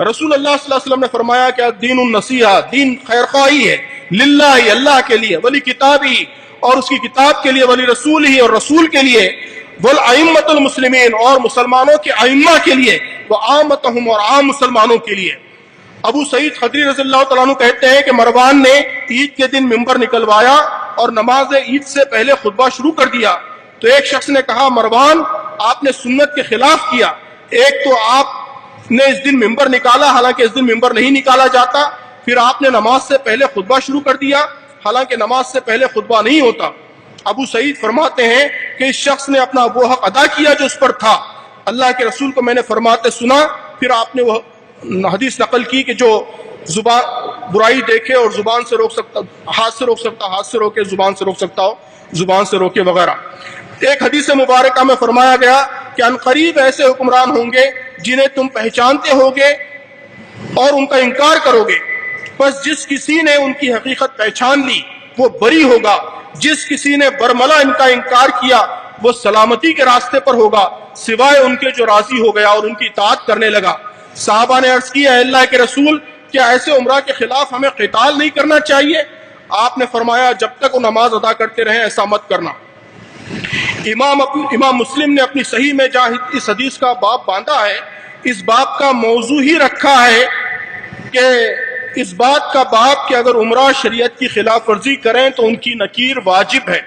رسول اللہ صلی اللہ علیہ وسلم نے فرمایا کہ دین النصیحہ، دین خیرخواہی ہے، للہ، اللہ کے لیے، ولی کتابی، اور اس کی کتاب کے لیے، ولی رسول ہی، اور رسول کے لیے، والائمۃ المسلمین، اور مسلمانوں کے ائمہ کے لیے، وعامتہم، اور عام مسلمانوں کے لیے۔ ابو سعید خدری رضی اللہ تعالیٰ عنہ کہتے ہیں کہ مروان نے عید کے دن ممبر نکلوایا اور نماز عید سے پہلے خطبہ شروع کر دیا تو ایک شخص نے کہا، مروان آپ نے سنت کے خلاف کیا، ایک تو آپ نے اس دن ممبر نکالا حالانکہ اس دن ممبر نہیں نکالا جاتا، پھر آپ نے نماز سے پہلے خطبہ شروع کر دیا حالانکہ نماز سے پہلے خطبہ نہیں ہوتا۔ ابو سعید فرماتے ہیں کہ اس شخص نے اپنا وہ حق ادا کیا جو اس پر تھا۔ اللہ کے رسول کو میں نے فرماتے سنا، پھر آپ نے وہ حدیث نقل کی کہ جو زبان برائی دیکھے اور زبان سے روک سکتا، ہاتھ سے روک سکتا ہاتھ سے روکے، زبان سے روک سکتا ہو زبان سے روکے وغیرہ۔ ایک حدیث مبارکہ میں فرمایا گیا کہ عنقریب ایسے حکمران ہوں گے جنہیں تم پہچانتے ہوگے اور ان کا انکار کرو گے، بس جس کسی نے ان کی حقیقت پہچان لی وہ بری ہوگا، جس کسی نے برملا ان کا انکار کیا وہ سلامتی کے راستے پر ہوگا سوائے ان کے جو راضی ہو گیا اور ان کی اطاعت کرنے لگا۔ صحابہ نے عرض کیا، اے اللہ کے رسول، کیا ایسے عمرہ کے خلاف ہمیں قتال نہیں کرنا چاہیے؟ آپ نے فرمایا، جب تک وہ نماز ادا کرتے رہیں ایسا مت کرنا۔ امام مسلم نے اپنی صحیح میں جہاں اس حدیث کا باب باندھا ہے، اس باب کا موضوع ہی رکھا ہے کہ اس بات کا باب کہ اگر عمرہ شریعت کی خلاف ورزی کریں تو ان کی نکیر واجب ہے،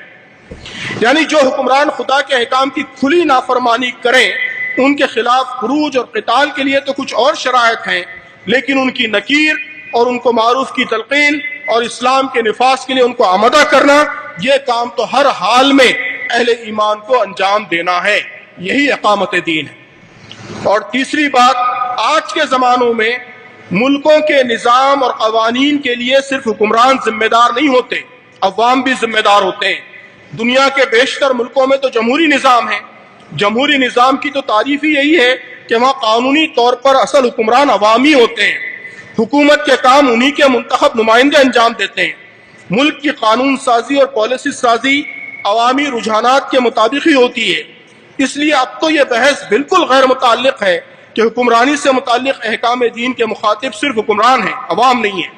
یعنی جو حکمران خدا کے احکام کی کھلی نافرمانی کریں ان کے خلاف خروج اور قتال کے لیے تو کچھ اور شرائط ہیں، لیکن ان کی نکیر اور ان کو معروف کی تلقین اور اسلام کے نفاذ کے لیے ان کو آمادہ کرنا، یہ کام تو ہر حال میں اہل ایمان کو انجام دینا ہے۔ یہی اقامت دین ہے۔ اور تیسری بات، آج کے زمانوں میں ملکوں کے نظام اور قوانین کے لیے صرف حکمران ذمہ دار نہیں ہوتے، عوام بھی ذمہ دار ہوتے ہیں۔ دنیا کے بیشتر ملکوں میں تو جمہوری نظام ہے۔ جمہوری نظام کی تو تعریف ہی یہی ہے کہ وہاں قانونی طور پر اصل حکمران عوامی ہوتے ہیں، حکومت کے کام انہی کے منتخب نمائندے انجام دیتے ہیں۔ ملک کی قانون سازی اور پالیسی سازی عوامی رجحانات کے مطابق ہی ہوتی ہے۔ اس لیے اب تو یہ بحث بالکل غیر متعلق ہے کہ حکمرانی سے متعلق احکام دین کے مخاطب صرف حکمران ہیں، عوام نہیں ہے۔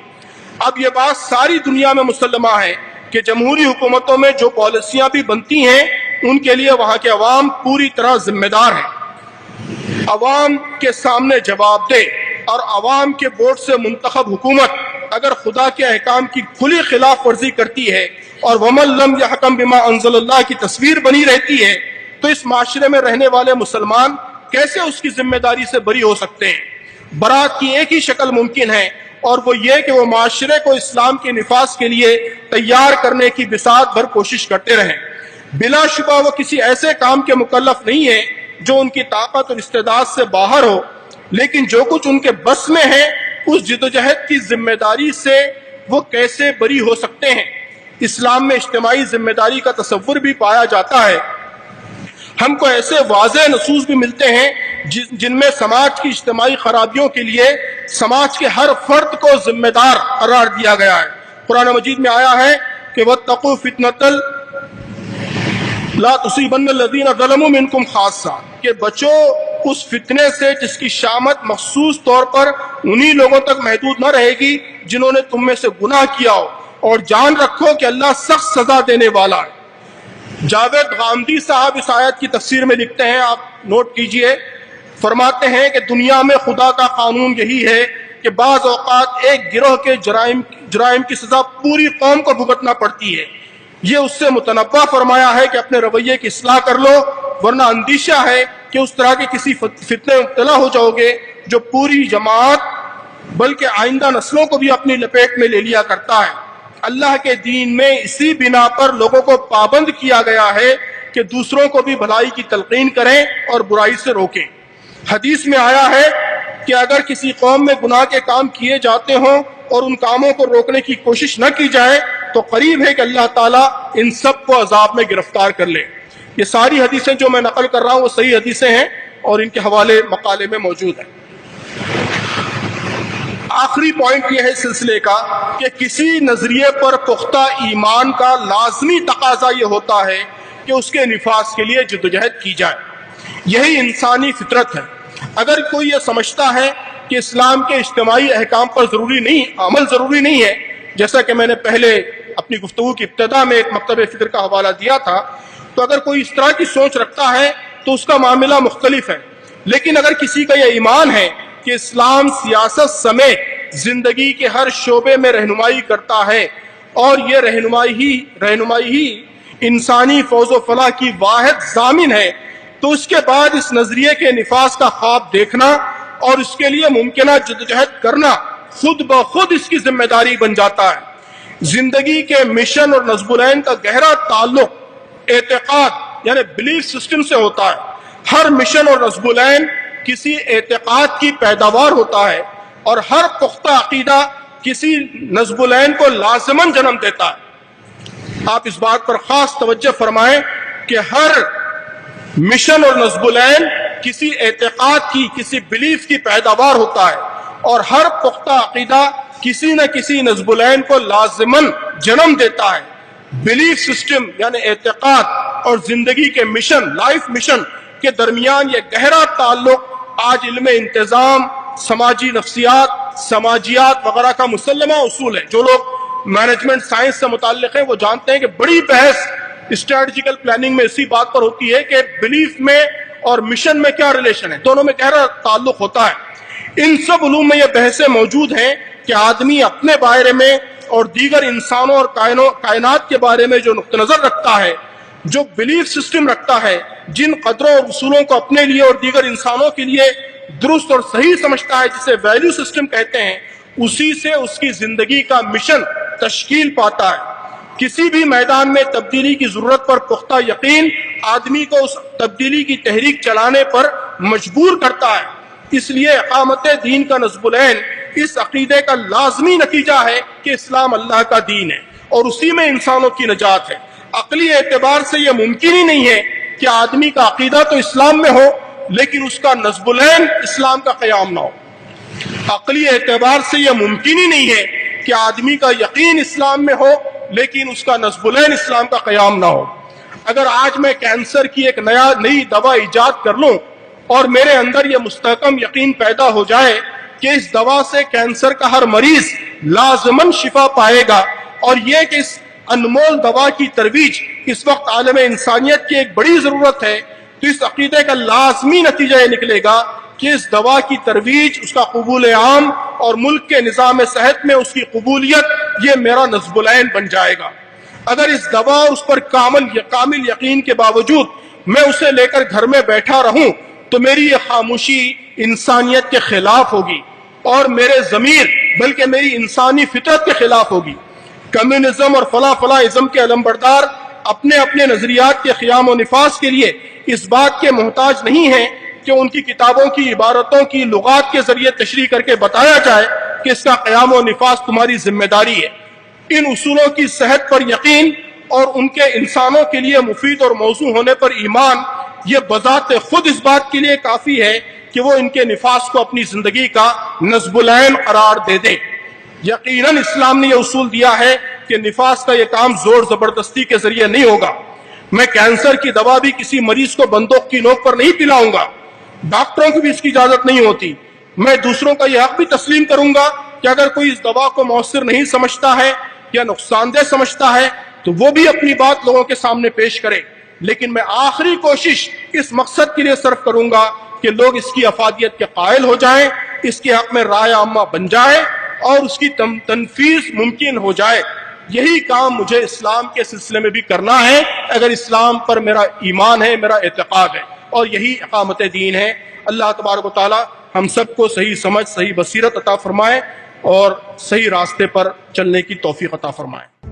اب یہ بات ساری دنیا میں مسلمہ ہے کہ جمہوری حکومتوں میں جو پالیسیاں بھی بنتی ہیں ان کے لیے وہاں کے عوام پوری طرح ذمہ دار ہیں۔ عوام کے سامنے جواب دے اور عوام کے ووٹ سے منتخب حکومت اگر خدا کے احکام کی کھلی خلاف ورزی کرتی ہے اور وَمَن لَّمْ يَحْكَمْ بِمَا أَنزَلَ اللَّهُ کی تصویر بنی رہتی ہے تو اس معاشرے میں رہنے والے مسلمان کیسے اس کی ذمہ داری سے بری ہو سکتے ہیں؟ برات کی ایک ہی شکل ممکن ہے، اور وہ یہ کہ وہ معاشرے کو اسلام کے نفاذ کے لیے تیار کرنے کی بساط بھر کوشش کرتے رہیں۔ بلا شبہ وہ کسی ایسے کام کے مکلف نہیں ہے جو ان کی طاقت اور استعداد سے باہر ہو، لیکن جو کچھ ان کے بس میں ہے اس جدوجہد کی ذمہ داری سے وہ کیسے بری ہو سکتے ہیں؟ اسلام میں اجتماعی ذمہ داری کا تصور بھی پایا جاتا ہے۔ ہم کو ایسے واضح نصوص بھی ملتے ہیں جن میں سماج کی اجتماعی خرابیوں کے لیے سماج کے ہر فرد کو ذمہ دار قرار دیا گیا ہے۔ قرآن مجید میں آیا ہے کہ وَاتَّقُوا فِتْنَةً لا تصیبن الذین ظلموا منکم خاصہ، کہ بچو اس فتنے سے جس کی شامت مخصوص طور پر انہی لوگوں تک محدود نہ رہے گی جنہوں نے تم میں سے گناہ کیا ہو، اور جان رکھو کہ اللہ سخت سزا دینے والا ہے۔ جاوید غامدی صاحب اس آیت کی تفسیر میں لکھتے ہیں، آپ نوٹ کیجئے، فرماتے ہیں کہ دنیا میں خدا کا قانون یہی ہے کہ بعض اوقات ایک گروہ کے جرائم کی سزا پوری قوم کو بھگتنا پڑتی ہے۔ یہ اس سے متنبہ فرمایا ہے کہ اپنے رویے کی اصلاح کر لو، ورنہ اندیشہ ہے کہ اس طرح کے کسی فتنے میں مبتلا ہو جاؤ گے جو پوری جماعت بلکہ آئندہ نسلوں کو بھی اپنی لپیٹ میں لے لیا کرتا ہے۔ اللہ کے دین میں اسی بنا پر لوگوں کو پابند کیا گیا ہے کہ دوسروں کو بھی بھلائی کی تلقین کریں اور برائی سے روکیں۔ حدیث میں آیا ہے کہ اگر کسی قوم میں گناہ کے کام کیے جاتے ہوں اور ان کاموں کو روکنے کی کوشش نہ کی جائے تو قریب ہے کہ اللہ تعالیٰ ان سب کو عذاب میں گرفتار کر لے۔ یہ ساری حدیثیں جو میں نقل کر رہا ہوں وہ صحیح حدیثیں ہیں اور ان کے حوالے مقالے میں موجود ہیں۔ آخری پوائنٹ یہ ہے اس سلسلے کا کہ کسی نظریے پر پختہ ایمان کا لازمی تقاضا یہ ہوتا ہے کہ اس کے نفاذ کے لیے جدوجہد کی جائے۔ یہی انسانی فطرت ہے۔ اگر کوئی یہ سمجھتا ہے کہ اسلام کے اجتماعی احکام پر عمل ضروری نہیں ہے، جیسا کہ میں نے پہلے اپنی گفتگو کی ابتدا میں ایک مکتب فکر کا حوالہ دیا تھا، تو اگر کوئی اس طرح کی سوچ رکھتا ہے تو اس کا معاملہ مختلف ہے۔ لیکن اگر کسی کا یہ ایمان ہے کہ اسلام سیاست سمیت زندگی کے ہر شعبے میں رہنمائی کرتا ہے اور یہ رہنمائی ہی انسانی فوز و فلاح کی واحد ضامن ہے، تو اس کے بعد اس نظریے کے نفاذ کا خواب دیکھنا اور اس کے لیے ممکنہ جدوجہد کرنا خود بخود اس کی ذمہ داری بن جاتا ہے۔ زندگی کے مشن اور نصب العین کا گہرا تعلق اعتقاد یعنی بلیف سسٹم سے ہوتا ہے۔ ہر مشن اور نصب العین کسی اعتقاد کی پیداوار ہوتا ہے اور ہر پختہ عقیدہ کسی نصب العین کو لازماً جنم دیتا ہے۔ آپ اس بات پر خاص توجہ فرمائیں کہ ہر مشن اور نصب العین کسی اعتقاد کی، کسی بلیف کی پیداوار ہوتا ہے، اور ہر پختہ عقیدہ کسی نہ کسی نصب العین کو لازماً جنم دیتا ہے۔ بلیف سسٹم یعنی اعتقاد اور زندگی کے مشن، لائف مشن کے درمیان یہ گہرا تعلق آج علم انتظام، سماجی نفسیات، سماجیات وغیرہ کا مسلمہ اصول ہے۔ جو لوگ مینجمنٹ سائنس سے متعلق ہیں وہ جانتے ہیں کہ بڑی بحث اسٹریٹجیکل پلاننگ میں اسی بات پر ہوتی ہے کہ بلیف میں اور مشن میں کیا ریلیشن ہے، دونوں میں گہرا تعلق ہوتا ہے۔ ان سب علوم میں یہ بحثیں موجود ہیں کہ آدمی اپنے بارے میں اور دیگر انسانوں اور کائنات کے بارے میں جو نقطہ نظر رکھتا ہے، جو بلیف سسٹم رکھتا ہے، جن قدروں اور اصولوں کو اپنے لیے اور دیگر انسانوں کے لیے درست اور صحیح سمجھتا ہے، جسے ویلیو سسٹم کہتے ہیں، اسی سے اس کی زندگی کا مشن تشکیل پاتا ہے۔ کسی بھی میدان میں تبدیلی کی ضرورت پر پختہ یقین آدمی کو اس تبدیلی کی تحریک چلانے پر مجبور کرتا ہے۔ اس لیے اقامت دین کا نصب العین اس عقیدے کا لازمی نتیجہ ہے کہ اسلام اللہ کا دین ہے اور اسی میں انسانوں کی نجات ہے۔ عقلی اعتبار سے یہ ممکن ہی نہیں ہے کہ آدمی کا عقیدہ تو اسلام میں ہو لیکن اس کا نصب العین اسلام کا قیام نہ ہو۔ عقلی اعتبار سے یہ ممکن ہی نہیں ہے کہ آدمی کا یقین اسلام میں ہو لیکن اس کا نصب العین اسلام کا قیام نہ ہو۔ اگر آج میں کینسر کی ایک نئی دوا ایجاد کر لوں اور میرے اندر یہ مستحکم یقین پیدا ہو جائے کہ اس دوا سے کینسر کا ہر مریض لازماً شفا پائے گا، اور یہ کہ اس انمول دوا کی ترویج اس وقت عالم انسانیت کی ایک بڑی ضرورت ہے، تو اس عقیدے کا لازمی نتیجہ یہ نکلے گا کہ اس دوا کی ترویج، اس کا قبول عام اور ملک کے نظام صحت میں اس کی قبولیت یہ میرا نصب العین بن جائے گا۔ اگر اس دوا اور اس پر کامل یقین کے باوجود میں اسے لے کر گھر میں بیٹھا رہوں تو میری یہ خاموشی انسانیت کے خلاف ہوگی اور میرے ضمیر بلکہ میری انسانی فطرت کے خلاف ہوگی۔ کمیونزم اور فلاں کے علمبردار اپنے اپنے نظریات کے قیام و نفاذ کے لیے اس بات کے محتاج نہیں ہیں کہ ان کی کتابوں کی عبارتوں کی لغات کے ذریعے تشریح کر کے بتایا جائے کہ اس کا قیام و نفاذ تمہاری ذمہ داری ہے۔ ان اصولوں کی صحت پر یقین اور ان کے انسانوں کے لیے مفید اور موزوں ہونے پر ایمان، یہ بذات خود اس بات کے لیے کافی ہے کہ وہ ان کے نفاذ کو اپنی زندگی کا نصب العین قرار دے دے۔ یقیناً اسلام نے یہ اصول دیا ہے کہ نفاذ کا یہ کام زور زبردستی کے ذریعے نہیں ہوگا۔ میں کینسر کی دوا بھی کسی مریض کو بندوق کی نوک پر نہیں پلاؤں گا، ڈاکٹروں کی بھی اس کی اجازت نہیں ہوتی۔ میں دوسروں کا یہ حق بھی تسلیم کروں گا کہ اگر کوئی اس دوا کو مؤثر نہیں سمجھتا ہے یا نقصان دہ سمجھتا ہے تو وہ بھی اپنی بات لوگوں کے سامنے پیش کرے، لیکن میں آخری کوشش اس مقصد کے لیے صرف کروں گا کہ لوگ اس کی افادیت کے قائل ہو جائیں، اس کے حق میں رائے عامہ بن جائے اور اس کی تنفیذ ممکن ہو جائے۔ یہی کام مجھے اسلام کے سلسلے میں بھی کرنا ہے اگر اسلام پر میرا ایمان ہے، میرا اعتقاد ہے، اور یہی اقامت دین ہے۔ اللہ تبارک و تعالی ہم سب کو صحیح سمجھ، صحیح بصیرت عطا فرمائے اور صحیح راستے پر چلنے کی توفیق عطا فرمائے۔